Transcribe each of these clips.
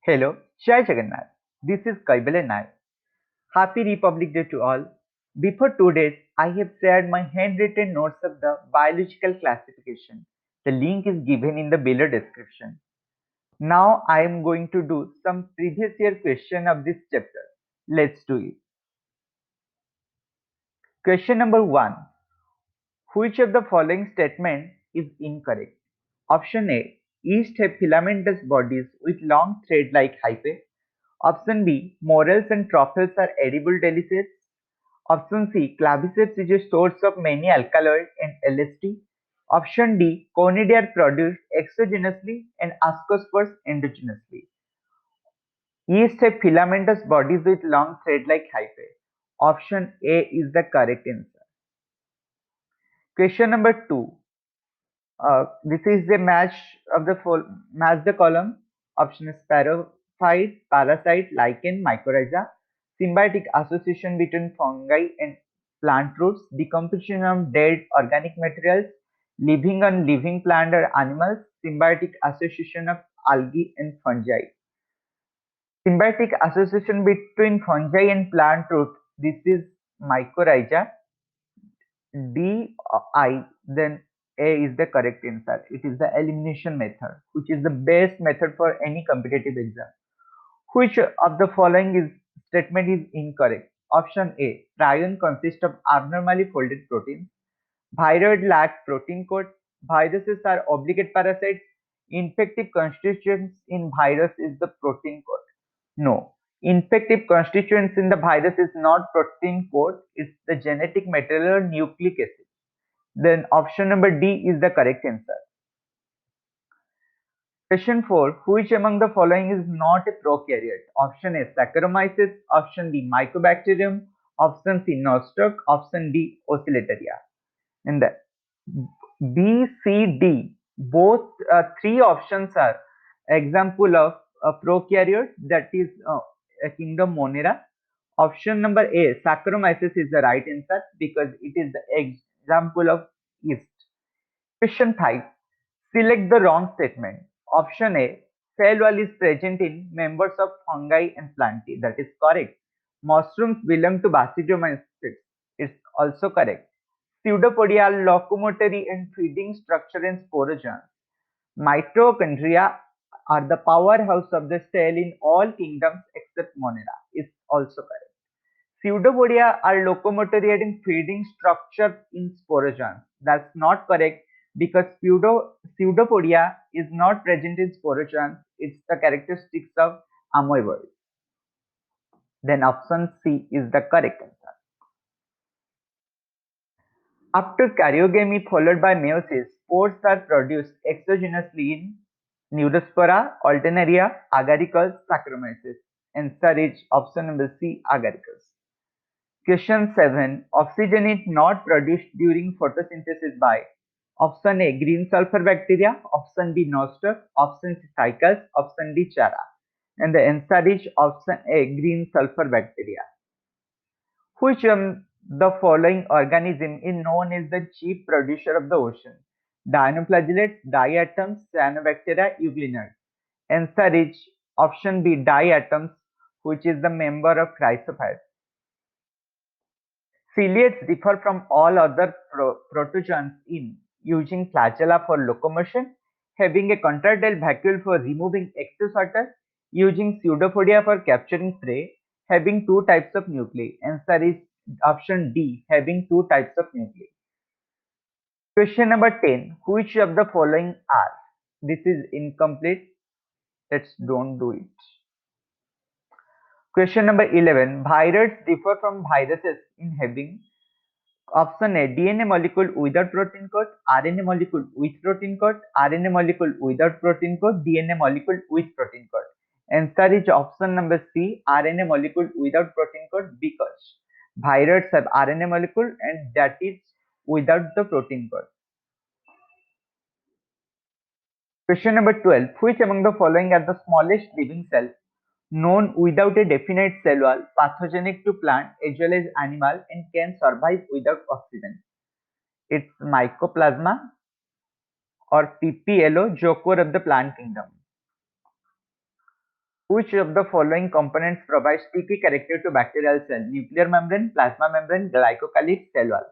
Hello, Jai Jagannath. This is Kaibale Nair. Happy Republic Day to all. Before 2 days, I have shared my handwritten notes of the biological classification. The link is given in the below description. Now I am going to do some previous year question of this chapter. Let's do it. Question number 1. Which of the following statement is incorrect? Option A. Yeast have filamentous bodies with long thread-like hyphae. Option B. Morels and truffles are edible delicacies. Option C. Claviceps is a source of many alkaloids and LSD. Option D. Conidae are produced exogenously and ascospores endogenously. Yeast have filamentous bodies with long thread-like hyphae. Option A is the correct answer. Question number 2. This is a match the column. Option is spirophyte, parasite, lichen, mycorrhiza. Symbiotic association between fungi and plant roots. Decomposition of dead organic materials. Living on living plant or animals. Symbiotic association of algae and fungi. Symbiotic association between fungi and plant root. This is mycorrhiza. D I, then A is the correct answer. It is the elimination method, which is the best method for any competitive exam. Which of the following is statement is incorrect? Option A. Prion consists of abnormally folded proteins. Viroid lack protein coat. Viruses are obligate parasites. Infective constituents in virus is the protein coat. No. Infective constituents in the virus is not protein coat. It's the genetic material or nucleic acid. Then option number D is the correct answer. Question 4. Which among the following is not a prokaryote? Option A. Saccharomyces. Option B. Mycobacterium. Option C. Nostoc. Option D. Oscillatoria. And the B, C, D. Both three options are example of a prokaryote, that is a kingdom Monera. Option number A. Saccharomyces is the right answer because it is the example of yeast. Question 5. Select the wrong statement. Option A. Cell wall is present in members of fungi and plantae. That is correct. Mushrooms belong to Basidiomycetes. It's also correct. Pseudopodia are locomotory and feeding structure in sporozoans. Mitochondria are the powerhouse of the cell in all kingdoms except Monera. It's also correct. Pseudopodia are locomotory and feeding structure in sporozoans. That's not correct because pseudopodia is not present in sporozoans. It's the characteristics of amoeboid. Then option C is the correct answer. After karyogamy followed by meiosis, spores are produced exogenously in Neurospora, Alternaria, Agaricus, Saccharomyces. Answer is option number C, Agaricus. Question 7. Oxygen is not produced during photosynthesis by option A. Green sulfur bacteria, option B. Nostoc, option C. Ficus, option D. Chara. And the answer is option A. Green sulfur bacteria. Which the following organism is known as the chief producer of the ocean? Dinoflagellates, diatoms, cyanobacteria, euglenids. Answer is option B. Diatoms, which is the member of Chrysophytes. Ciliates differ from all other protozoans in using flagella for locomotion, having a contractile vacuole for removing excess water, using pseudopodia for capturing prey, having two types of nuclei. Answer is option D, having two types of nuclei. Question number 10. Which of the following are? This is incomplete. Let's don't do it. Question number 11. Viruses differ from viruses in having option A. DNA molecule without protein code, RNA molecule with protein code, RNA molecule without protein code, DNA molecule with protein code. Answer is option number C, RNA molecule without protein code, because viruses have RNA molecule and that is without the protein code. Question number 12. Which among the following are the smallest living cell known without a definite cell wall, pathogenic to plant as well as animal, and can survive without oxygen? It's Mycoplasma or PPLO, Joker of the plant kingdom. Which of the following components provides sticky character to bacterial cell? Nuclear membrane, plasma membrane, glycocalyx, cell wall.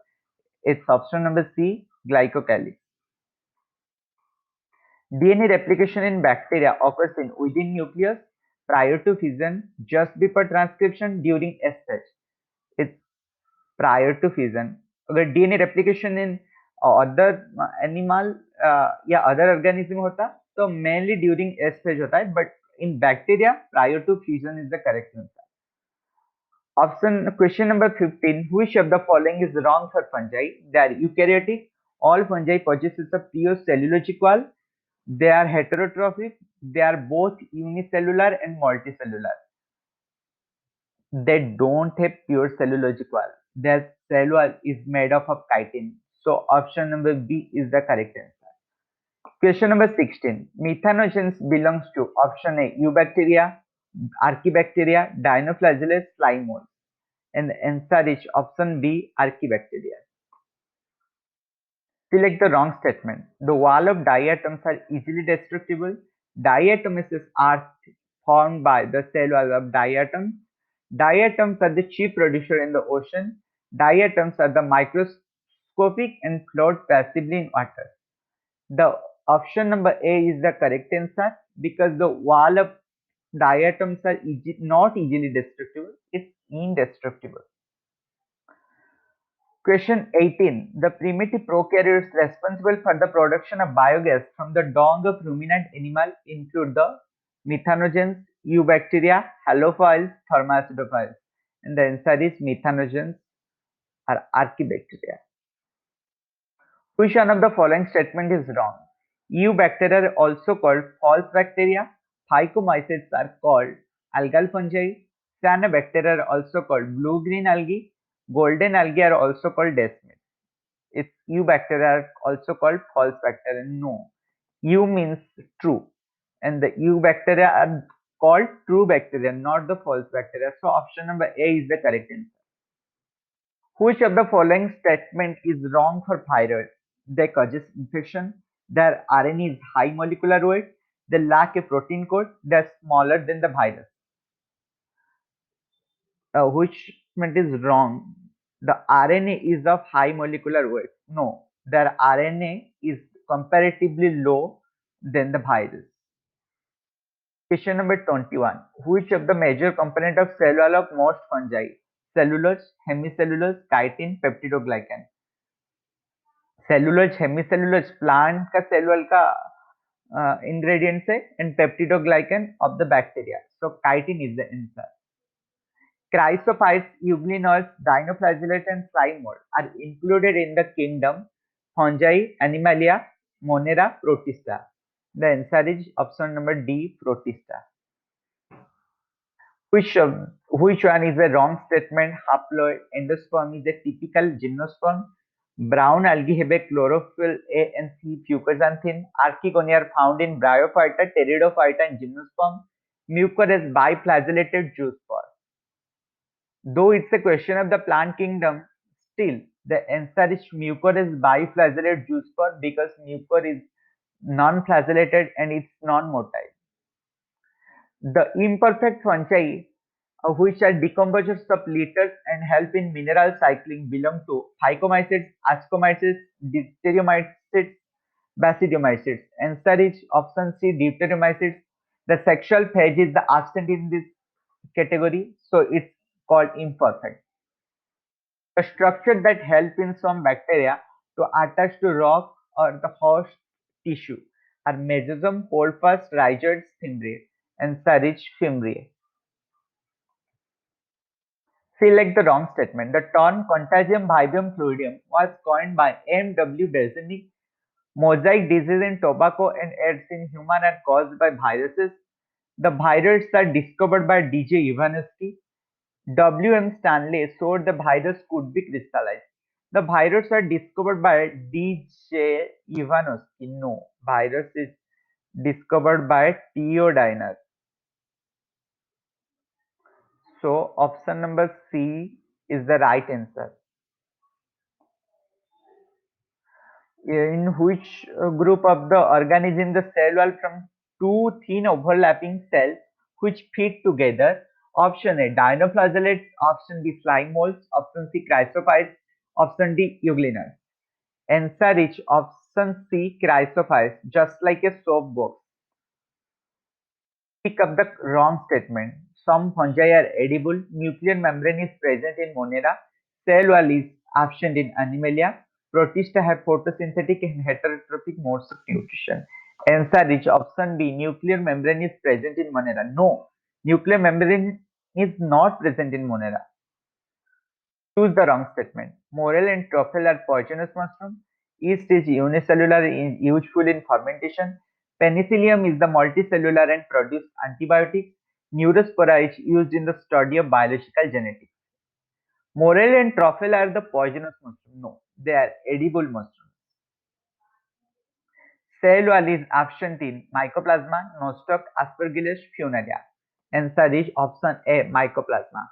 It's option number C, glycocalyx. DNA replication in bacteria occurs in within nucleus, prior to fission, just before transcription, during S stage. It's prior to fission. अगर DNA replication in other animal या other organism होता तो mainly during S stage होता है, but in bacteria prior to fission is the correct answer. Question number 15. Which of the following is wrong for fungi? They are eukaryotic. All fungi possesses a pure cellulosic wall. They are heterotrophic. They are both unicellular and multicellular. They don't have pure cellulosic wall. Their cell wall is made up of chitin. So option number B is the correct answer. Question number 16. Methanogens belongs to option A, Eubacteria, Archaebacteria, Dinoflagellates, slime mold. And the answer is option B, Archaebacteria. Select the wrong statement. The wall of diatoms are easily destructible. Diatomaceous are formed by the cell wall of diatoms. Diatoms are the chief producer in the ocean. Diatoms are the microscopic and float passively in water. The option number A is the correct answer because the wall of diatoms are not easily destructible. It's indestructible. Question 18. The primitive prokaryotes responsible for the production of biogas from the dung of ruminant animals include the methanogens, eubacteria, halophiles, thermoacidophiles. And the answer is methanogens or archaebacteria. Which one of the following statement is wrong? Eubacteria are also called false bacteria. Phycomycetes are called algal fungi. Cyanobacteria are also called blue-green algae. Golden algae are also called desmids. If eubacteria are also called false bacteria. No. Eu means true. And the eubacteria are called true bacteria, not the false bacteria. So option number A is the correct answer. Which of the following statement is wrong for thyroid? They causes infection. Their RNA is high molecular weight. They lack a protein coat. They are smaller than the virus. Which statement is wrong? The RNA is of high molecular weight. No, their RNA is comparatively low than the virus. Question number 21. Which of the major component of cell wall of most fungi? Cellulose, hemicellulose, chitin, peptidoglycan. Cellulose hemicellulose plant का cell wall का ingredients है and peptidoglycan of the bacteria so chitin is the answer chrysophytes euglenoids dinoflagellate and slime mold are included in the kingdom fungi animalia monera protista the answer is option number D protista which which one is a wrong statement haploid endosperm is a typical gymnosperm Brown algae have a chlorophyll A and C fucoxanthin. Archegonia are found in Bryophyta, Pteridophyta, and Gymnosperm. Mucor is biflagellated juice spore. Though it's a question of the plant kingdom, still the answer is Mucor is biflagellated juice spore because Mucor is non-flagellated and it's non-motile. The imperfect fungi which are decomposers of litters and help in mineral cycling belong to Phycomycetes, Ascomycetes, Deuteromycetes, Basidiomycetes. Answer is option C, Deuteromycetes. The sexual phase is the absent in this category, so it's called imperfect. The structure that help in some bacteria to attach to rock or the host tissue are mesosome, holdfast, rhizoids, fimbriae. Answer is fimbriae. Select the wrong statement. The term Contagium vivium fluidium was coined by M. W. Berzinic. Mosaic disease in tobacco and AIDS in human are caused by viruses. The viruses are discovered by D. J. Ivanovsky. W. M. Stanley showed the virus could be crystallized. The viruses are discovered by D. J. Ivanovsky. No, virus is discovered by Theo Diner. So option number C is the right answer. In which group of the organism the cell wall from two thin overlapping cells which feed together. Option A, dinoflagellates. Option B, slime molds. Option C, chrysophytes. Option D, euglenids. Answer is option C, chrysophytes, just like a soap box. Pick up the wrong statement. Some fungi are edible. Nuclear membrane is present in Monera. Cell wall is absent in Animalia. Protista have photosynthetic and heterotrophic modes of nutrition. Answer is option B. Nuclear membrane is present in Monera. No, nuclear membrane is not present in Monera. Choose the wrong statement. Morel and truffle are poisonous mushrooms. Yeast is unicellular and useful in fermentation. Penicillium is the multicellular and produce antibiotics. Neurospora is used in the study of biological genetics. Morel and truffle are the poisonous mushrooms. No, they are edible mushrooms. Cell wall is absent in Mycoplasma, Nostoc, Aspergillus, Funaria. Answer is option A, Mycoplasma.